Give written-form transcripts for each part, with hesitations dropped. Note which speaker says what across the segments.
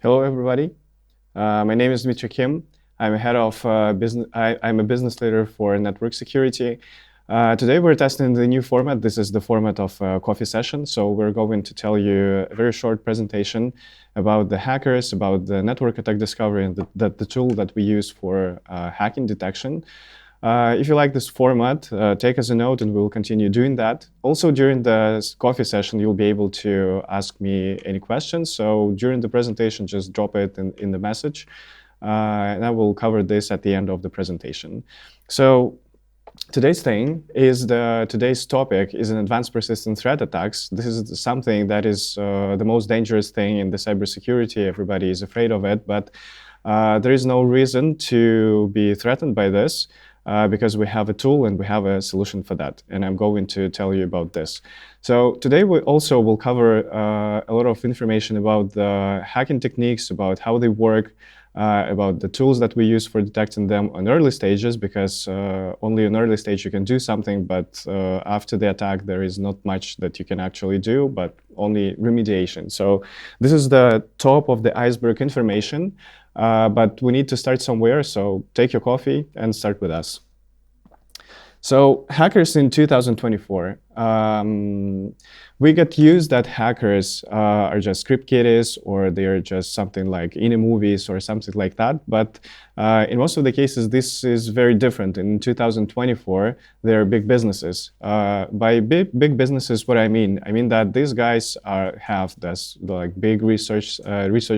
Speaker 1: Hello, everybody. My name is Dmitry Kim. I'm a head of business. I'm a business leader for network security. Today, we're testing the new format. This is the format of a coffee session. So we're going to tell you a very short presentation about the hackers, about the network attack discovery, and the tool that we use for hacking detection. If you like this format, take as a note and we'll continue doing that. Also, during the coffee session, you'll be able to ask me any questions. So during the presentation, just drop it in the message. And I will cover this at the end of the presentation. So today's topic is an advanced persistent threat attacks. This is something that is the most dangerous thing in the cybersecurity. Everybody is afraid of it, but there is no reason to be threatened by this. Because we have a tool and we have a solution for that. And I'm going to tell you about this. So today we also will cover a lot of information about the hacking techniques, about how they work, about the tools that we use for detecting them on early stages, because only in early stage you can do something, but after the attack there is not much that you can actually do, but only remediation. So this is the top of the iceberg information. But we need to start somewhere, so take your coffee and start with us. So hackers in 2024, we get used that hackers are just script kiddies or they're just something like in movies or something like that. But in most of the cases, this is very different. In 2024, they're big businesses. By big businesses, what I mean that these guys have this like big research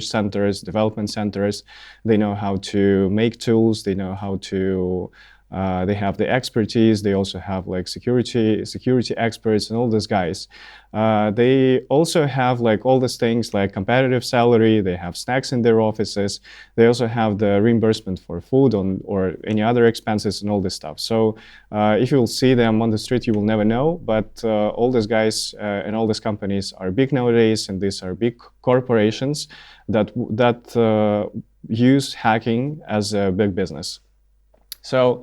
Speaker 1: centers, development centers. They know how to make tools. They know how to they have the expertise. They also have like security experts and all these guys. They also have like all these things like competitive salary. They have snacks in their offices. They also have the reimbursement for food or any other expenses and all this stuff. So if you will see them on the street, you will never know. But all these guys and all these companies are big nowadays, and these are big corporations that use hacking as a big business. So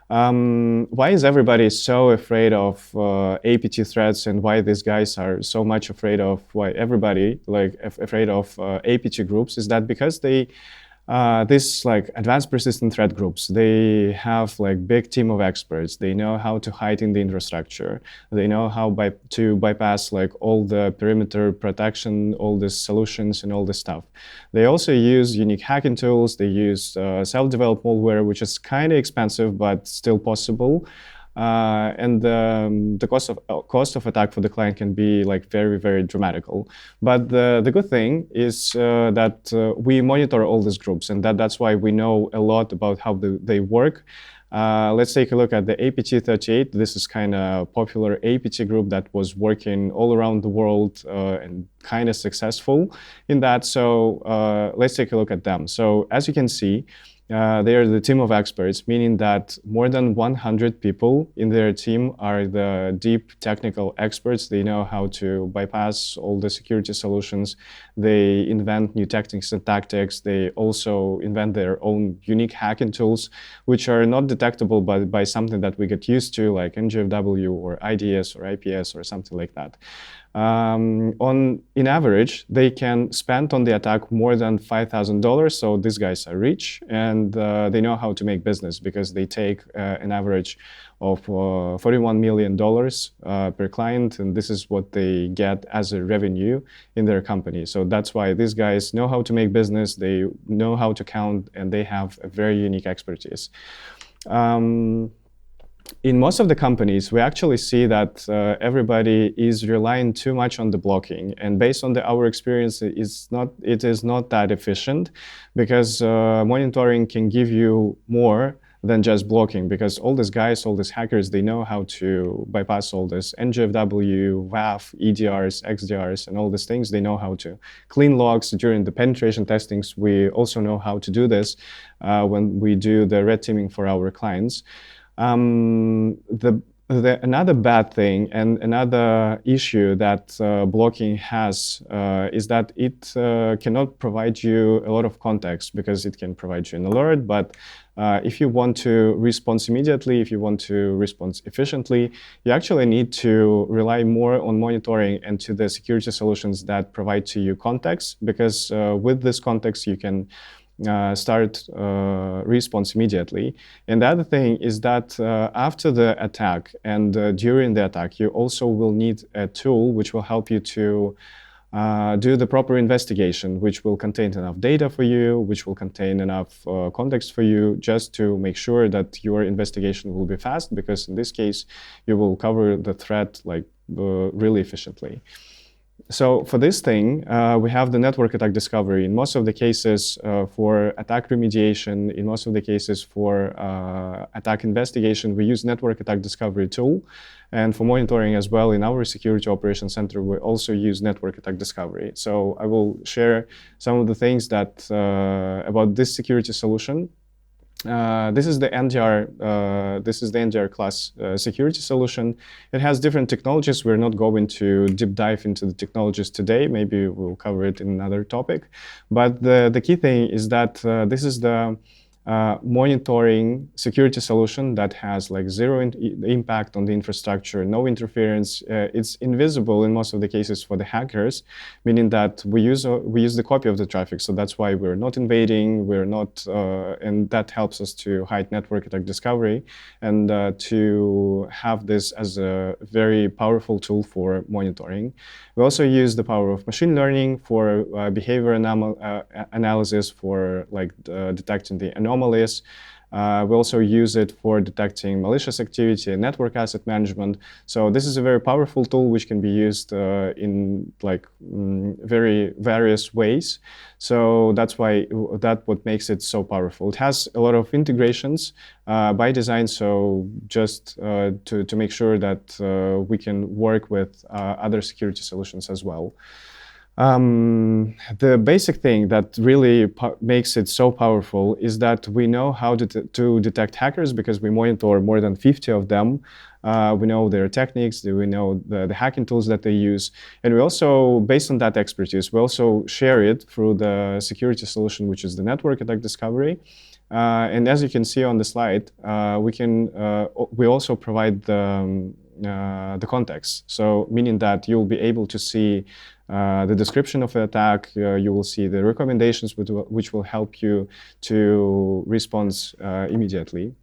Speaker 1: why is everybody so afraid of APT threats, and why these guys are so much afraid of, why everybody afraid of APT groups? Is that because they these like advanced persistent threat groups, they have like big team of experts. They know how to hide in the infrastructure. They know how to bypass like all the perimeter protection, all the solutions and all this stuff. They also use unique hacking tools. They use self-developed malware, which is kind of expensive, but still possible. And the cost of attack for the client can be like very, very dramatical. But the good thing is that we monitor all these groups, and that's why we know a lot about how they work. Let's take a look at the APT38. This is kind of popular APT group that was working all around the world and kind of successful in that. So let's take a look at them. So as you can see, they are the team of experts, meaning that more than 100 people in their team are the deep technical experts. They know how to bypass all the security solutions. They invent new techniques and tactics. They also invent their own unique hacking tools, which are not detectable by something that we get used to, like NGFW or IDS or IPS or something like that. In average, they can spend on the attack more than $5,000. So these guys are rich, and they know how to make business because they take an average of $41 million per client, and this is what they get as a revenue in their company. So that's why these guys know how to make business, they know how to count, and they have a very unique expertise. In most of the companies, we actually see that everybody is relying too much on the blocking, and based on our experience, it is not that efficient, because monitoring can give you more than just blocking, because all these guys, all these hackers, they know how to bypass all this NGFW, WAF, EDRs, XDRs, and all these things. They know how to clean logs during the penetration testings. We also know how to do this when we do the red teaming for our clients. Another bad thing and another issue that blocking has is that it cannot provide you a lot of context, because it can provide you an alert, but if you want to respond immediately, if you want to respond efficiently, you actually need to rely more on monitoring and to the security solutions that provide to you context, because with this context you can start response immediately. And the other thing is that after the attack and during the attack, you also will need a tool which will help you to do the proper investigation, which will contain enough data for you, which will contain enough context for you, just to make sure that your investigation will be fast, because in this case, you will cover the threat like really efficiently. So for this thing, we have the network attack discovery. In most of the cases for attack remediation, in most of the cases for attack investigation, we use network attack discovery tool. And for monitoring as well, in our security operations center, we also use network attack discovery. So I will share some of the things that about this security solution. This is the NDR class security solution. It has different technologies. We're not going to deep dive into the technologies today. Maybe we'll cover it in another topic. But the key thing is that this is the monitoring security solution that has like zero impact on the infrastructure, no interference. It's invisible in most of the cases for the hackers, meaning that we use the copy of the traffic. So that's why we're not invading, we're not, and that helps us to hide network attack discovery and to have this as a very powerful tool for monitoring. We also use the power of machine learning for behavior analysis, for like detecting the anomalies. We also use it for detecting malicious activity and network asset management. So this is a very powerful tool which can be used in like very various ways. So that's what makes it so powerful. It has a lot of integrations by design, so just to make sure that we can work with other security solutions as well. The basic thing that really makes it so powerful is that we know how to detect hackers, because we monitor more than 50 of them. We know their techniques, we know the hacking tools that they use. And we also, based on that expertise, we also share it through the security solution, which is the network attack discovery. And as you can see on the slide, we also provide the context. So meaning that you'll be able to see the description of the attack, you will see the recommendations which will help you to respond immediately.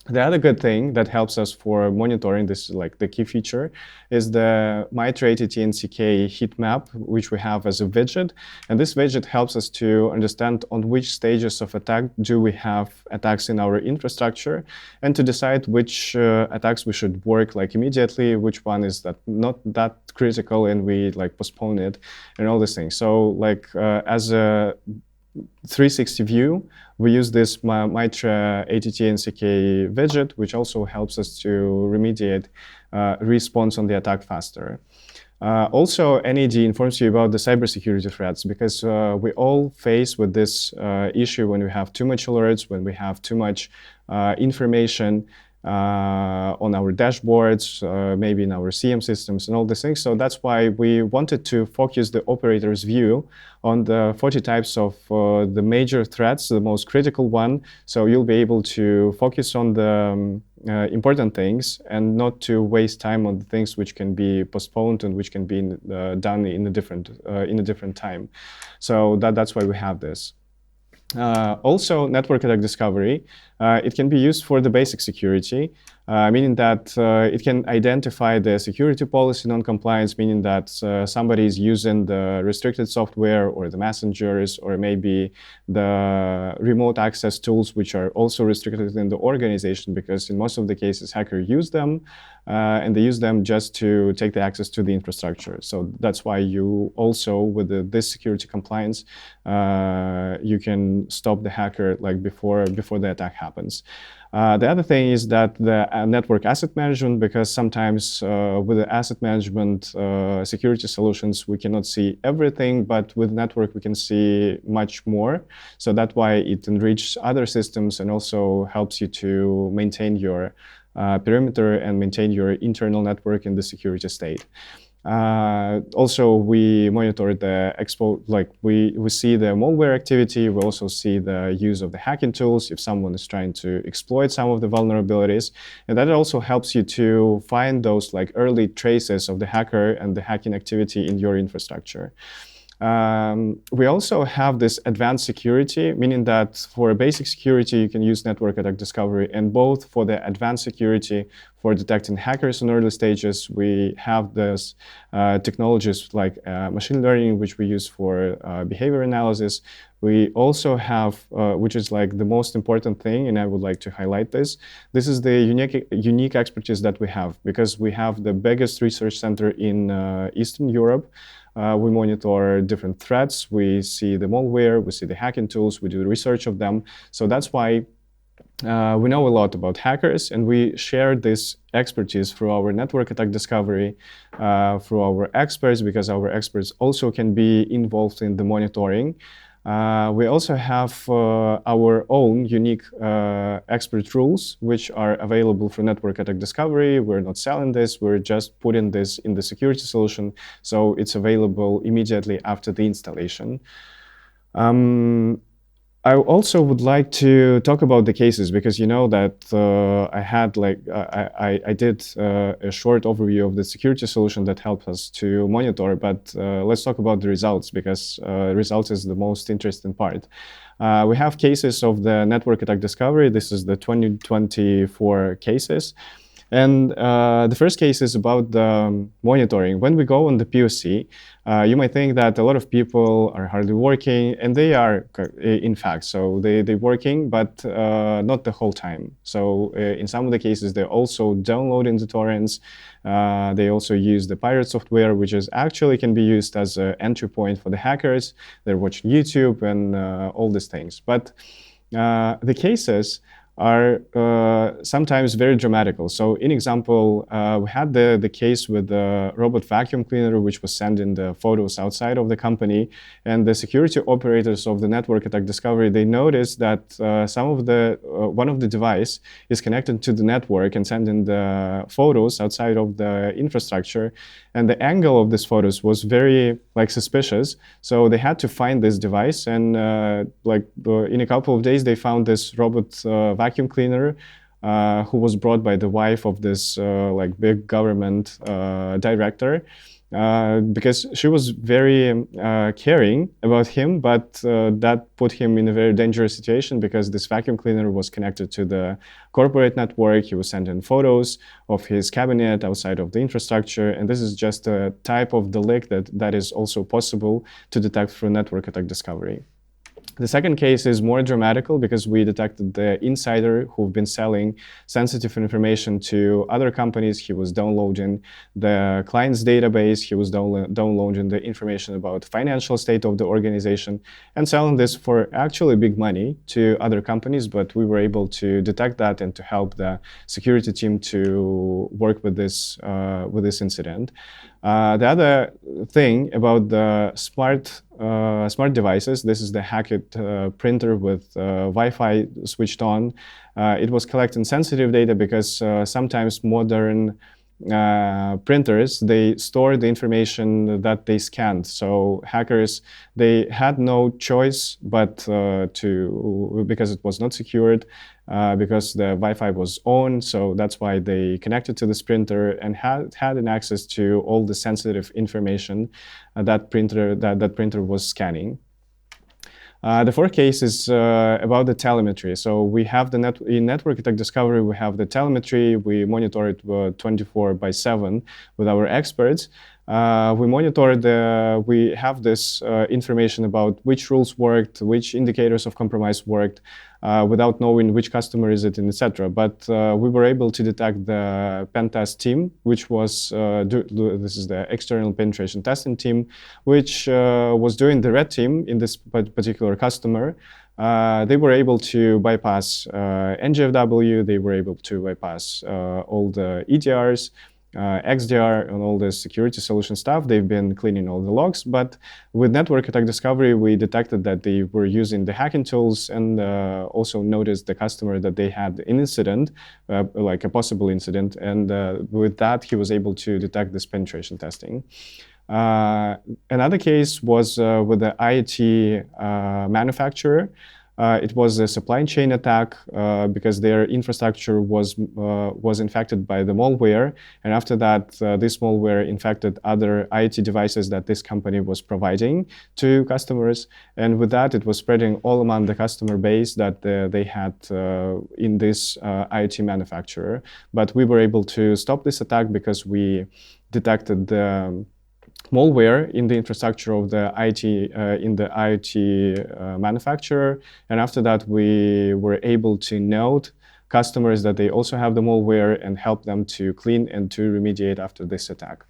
Speaker 1: The other good thing that helps us for monitoring, this is like the key feature, is the MITRE ATT and CK heat map, which we have as a widget. And this widget helps us to understand on which stages of attack do we have attacks in our infrastructure, and to decide which attacks we should work like immediately, which one is not that critical and we like postpone it, and all these things. So like as a 360 view, we use this MITRE ATT and CK widget, which also helps us to remediate response on the attack faster. Also, NAD informs you about the cybersecurity threats, because we all face with this issue when we have too much alerts, when we have too much information on our dashboards, maybe in our CM systems and all these things. So that's why we wanted to focus the operator's view on the 40 types of the major threats, the most critical one. So you'll be able to focus on the important things and not to waste time on the things which can be postponed and which can be done in a different time. So that's why we have this. Also, network attack discovery, it can be used for the basic security, meaning that it can identify the security policy non-compliance, meaning that somebody is using the restricted software or the messengers or maybe the remote access tools, which are also restricted in the organization, because in most of the cases hackers use them and they use them just to take the access to the infrastructure. So that's why you also, with this security compliance, you can stop the hacker like before the attack happens. The other thing is that the network asset management, because sometimes with the asset management security solutions, we cannot see everything, but with network, we can see much more. So that's why it enriches other systems and also helps you to maintain your perimeter and maintain your internal network in the security state. Also, we monitor the we see the malware activity. We also see the use of the hacking tools if someone is trying to exploit some of the vulnerabilities. And that also helps you to find those like early traces of the hacker and the hacking activity in your infrastructure. We also have this advanced security, meaning that for basic security, you can use network attack discovery, and both for the advanced security, for detecting hackers in early stages, we have this technologies like machine learning, which we use for behavior analysis. We also have, which is like the most important thing, and I would like to highlight this. This is the unique expertise that we have, because we have the biggest research center in Eastern Europe. We monitor different threats, we see the malware, we see the hacking tools, we do research of them. So that's why we know a lot about hackers, and we share this expertise through our network attack discovery, through our experts, because our experts also can be involved in the monitoring. We also have our own unique expert rules, which are available for network attack discovery. We're not selling this, we're just putting this in the security solution, so it's available immediately after the installation. I also would like to talk about the cases, because you know that I did a short overview of the security solution that helped us to monitor, but let's talk about the results, because results is the most interesting part. We have cases of the network attack discovery. This is the 2024 cases. And the first case is about the monitoring. When we go on the POC, you might think that a lot of people are hardly working, and they are, in fact. So they're working, but not the whole time. So in some of the cases, they're also downloading the torrents. They also use the pirate software, which is actually can be used as an entry point for the hackers. They're watching YouTube and all these things. But the cases are sometimes very dramatical. So in example, we had the case with the robot vacuum cleaner, which was sending the photos outside of the company, and the security operators of the network attack discovery, they noticed that one of the device is connected to the network and sending the photos outside of the infrastructure, and the angle of these photos was very suspicious. So they had to find this device, and in a couple of days they found this robot vacuum cleaner who was brought by the wife of this big government director, because she was very caring about him, but that put him in a very dangerous situation, because this vacuum cleaner was connected to the corporate network. He was sending photos of his cabinet outside of the infrastructure, and this is just a type of the leak that is also possible to detect through network attack discovery. The second case is more dramatical, because we detected the insider who've been selling sensitive information to other companies. He was downloading the client's database. He was downloading the information about financial state of the organization and selling this for actually big money to other companies. But we were able to detect that and to help the security team to work with this incident. The other thing about the smart devices, this is the hacked printer with Wi-Fi switched on. It was collecting sensitive data, because sometimes modern printers, they store the information that they scanned. So hackers, they had no choice but because it was not secured, because the Wi-Fi was on. So that's why they connected to this printer and had an access to all the sensitive information that printer was scanning. The fourth case is about the telemetry. So we have in network attack discovery, we have the telemetry. We monitor it 24/7 with our experts. We have this information about which rules worked, which indicators of compromise worked, without knowing which customer is it, and etc. But we were able to detect the pen test team, which was, this is the external penetration testing team, which was doing the red team in this particular customer. They were able to bypass NGFW, they were able to bypass all the EDRs, XDR and all the security solution stuff. They've been cleaning all the logs, but with network attack discovery, we detected that they were using the hacking tools, and also noticed the customer that they had an incident, like a possible incident, and with that, he was able to detect this penetration testing. Another case was with the IT manufacturer. It was a supply chain attack because their infrastructure was infected by the malware, and after that, this malware infected other IT devices that this company was providing to customers, and with that, it was spreading all among the customer base that they had in this IT manufacturer. But we were able to stop this attack because we detected the malware in the infrastructure of the IT manufacturer, and after that we were able to note customers that they also have the malware and help them to clean and to remediate after this attack.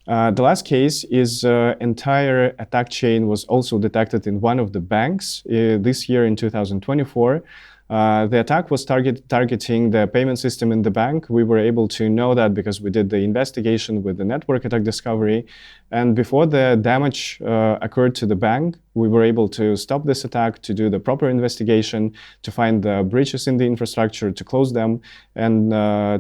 Speaker 1: The last case is entire attack chain was also detected in one of the banks this year in 2024. The attack was targeting the payment system in the bank. We were able to know that because we did the investigation with the network attack discovery. And before the damage occurred to the bank, we were able to stop this attack, to do the proper investigation, to find the breaches in the infrastructure, to close them, and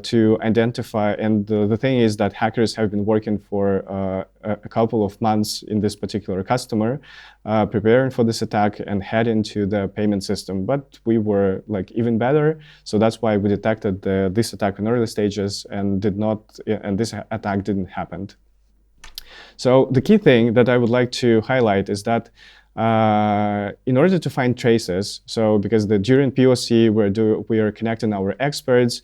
Speaker 1: to identify. And the thing is that hackers have been working for a couple of months in this particular customer, preparing for this attack and head into the payment system. But we were like even better, so that's why we detected this attack in early stages and this attack didn't happen. So the key thing that I would like to highlight is that in order to find traces, so because during POC we are connecting our experts,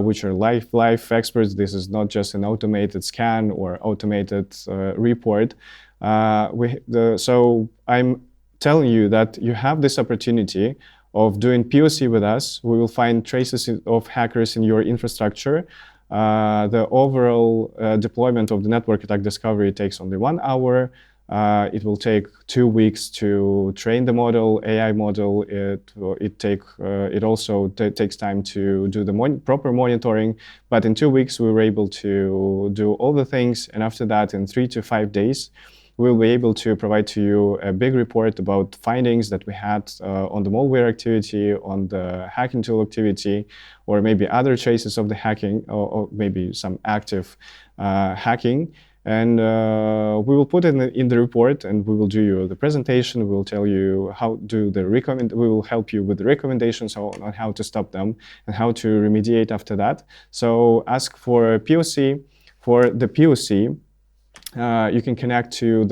Speaker 1: which are live experts. This is not just an automated scan or automated report. So I'm telling you that you have this opportunity of doing POC with us. We will find traces of hackers in your infrastructure. The overall deployment of the network attack discovery takes only 1 hour. It will take 2 weeks to train the model, AI model. It also takes time to do the proper monitoring. But in 2 weeks, we were able to do all the things. And after that, in 3 to 5 days, we'll be able to provide to you a big report about findings that we had on the malware activity, on the hacking tool activity, or maybe other traces of the hacking, or maybe some active hacking. And we will put it in the report, and we will do you the presentation. We will tell you we will help you with the recommendations on how to stop them and how to remediate after that. So ask for a POC. For the POC, you can connect to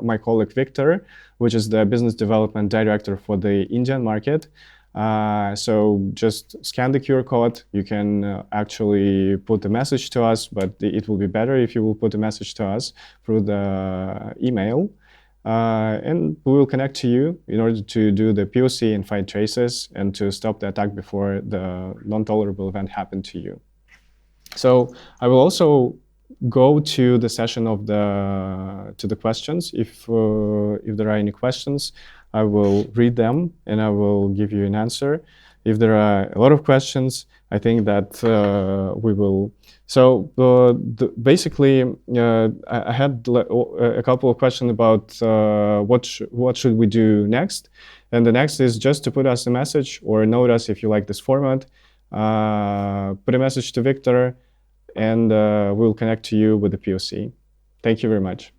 Speaker 1: my colleague Victor, which is the business development director for the Indian market. So just scan the QR code. You can actually put a message to us, but it will be better if you will put a message to us through the email. And we will connect to you in order to do the POC and find traces and to stop the attack before the non-tolerable event happened to you. So I will also go to the session of the questions. If there are any questions, I will read them and I will give you an answer. If there are a lot of questions, I think that we will. So basically, I had a couple of questions about what should we do next, and the next is just to put us a message or note us if you like this format. Put a message to Victor, and we'll connect to you with the POC. Thank you very much.